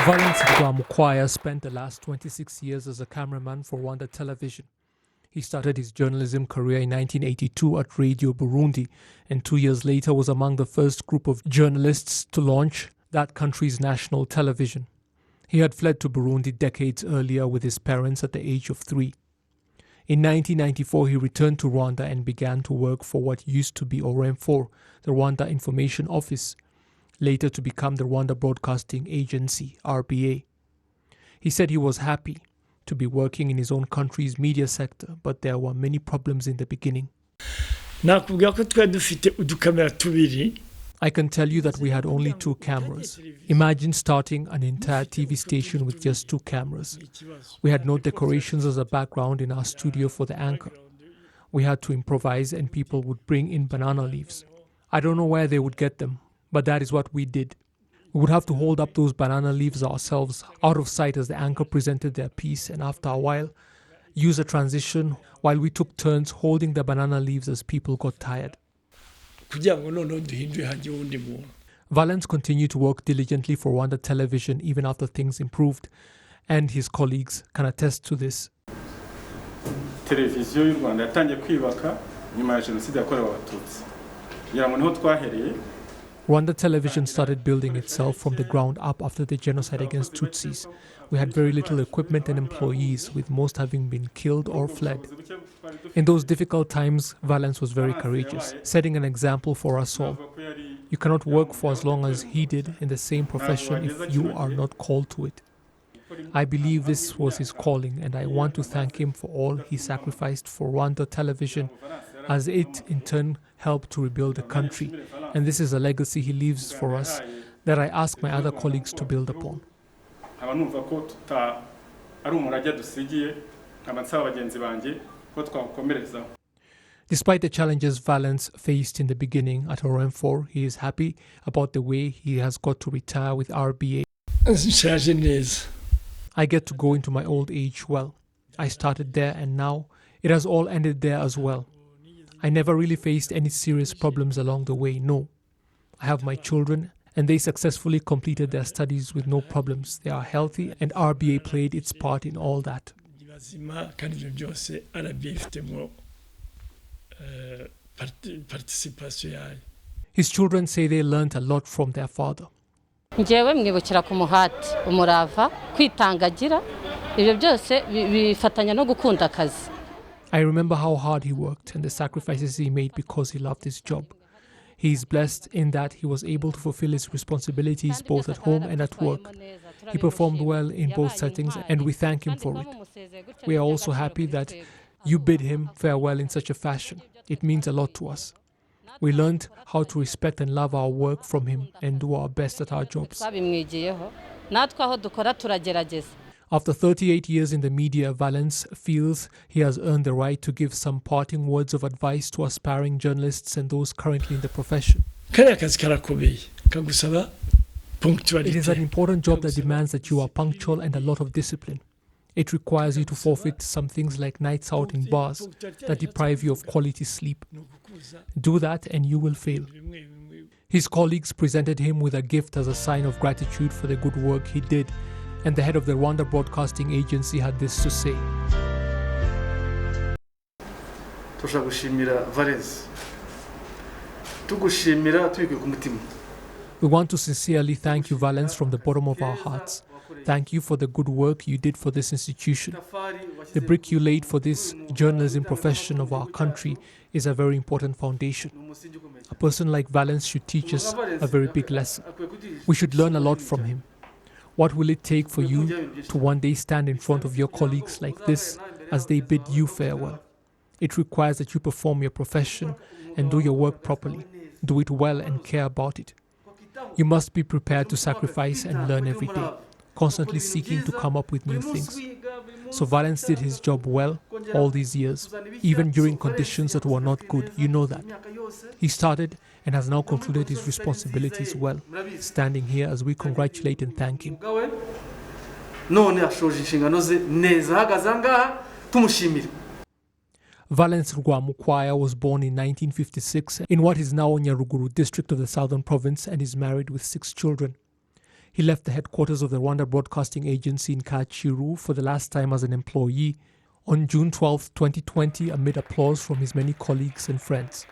Valence Rwamukwaya spent the last 26 years as a cameraman for Rwanda television. He started his journalism career in 1982 at Radio Burundi, and 2 years later was among the first group of journalists to launch that country's national television. He had fled to Burundi decades earlier with his parents at the age of 3. In 1994, he returned to Rwanda and began to work for what used to be RMFOR, the Rwanda Information Office, later to become the Rwanda Broadcasting Agency, RBA. He said he was happy to be working in his own country's media sector, but there were many problems in the beginning. I can tell you that we had only 2 cameras. Imagine starting an entire TV station with just 2 cameras. We had no decorations as a background in our studio for the anchor. We had to improvise, and people would bring in banana leaves. I don't know where they would get them, but that is what we did. We would have to hold up those banana leaves ourselves, out of sight as the anchor presented their piece, and after a while, use a transition while we took turns holding the banana leaves as people got tired. Valens continued to work diligently for Rwanda television even after things improved, and his colleagues can attest to this. Televiziyo y'u Rwanda yatangiye kwibaka nyuma ya jenoside yakorewe abatutsi. Ngira ngo niho twahereye. Rwanda television started building itself from the ground up after the genocide against Tutsis. We had very little equipment and employees, with most having been killed or fled. In those difficult times, Valens was very courageous, setting an example for us all. You cannot work for as long as he did in the same profession if you are not called to it. I believe this was his calling, and I want to thank him for all he sacrificed for Rwanda television, as it in turn helped to rebuild the country. And this is a legacy he leaves for us that I ask my other colleagues to build upon. Despite the challenges Valens faced in the beginning at RM4, he is happy about the way he has got to retire with RBA. I get to go into my old age well. I started there, and now it has all ended there as well. I never really faced any serious problems along the way, no. I have my children, and they successfully completed their studies with no problems. They are healthy, and RBA played its part in all that. His children say they learned a lot from their father. Njyewe mwibukira ku muhati, umurava, kwitangagira, ibyo byose bifatanya no gukunda akazi. I remember how hard he worked and the sacrifices he made because he loved his job. He is blessed in that he was able to fulfill his responsibilities both at home and at work. He performed well in both settings, and we thank him for it. We are also happy that you bid him farewell in such a fashion. It means a lot to us. We learned how to respect and love our work from him and do our best at our jobs. After 38 years in the media, Valens feels he has earned the right to give some parting words of advice to aspiring journalists and those currently in the profession. It is an important job that demands that you are punctual and a lot of discipline. It requires you to forfeit some things like nights out in bars that deprive you of quality sleep. Do that and you will fail. His colleagues presented him with a gift as a sign of gratitude for the good work he did, and the head of the Rwanda Broadcasting Agency had this to say. We want to sincerely thank you, Valens, from the bottom of our hearts. Thank you for the good work you did for this institution. The brick you laid for this journalism profession of our country is a very important foundation. A person like Valens should teach us a very big lesson. We should learn a lot from him. What will it take for you to one day stand in front of your colleagues like this as they bid you farewell? It requires that you perform your profession and do your work properly. Do it well and care about it. You must be prepared to sacrifice and learn every day, constantly seeking to come up with new things. So Valens did his job well all these years, even during conditions that were not good. You know that. He started and has now concluded his responsibilities well, standing here as we congratulate and thank him. Valence Rwamukwaya was born in 1956 in what is now Nyaruguru district of the Southern Province and is married with 6 children. He left the headquarters of the Rwanda Broadcasting Agency in Kacyiru for the last time as an employee on June 12, 2020, amid applause from his many colleagues and friends.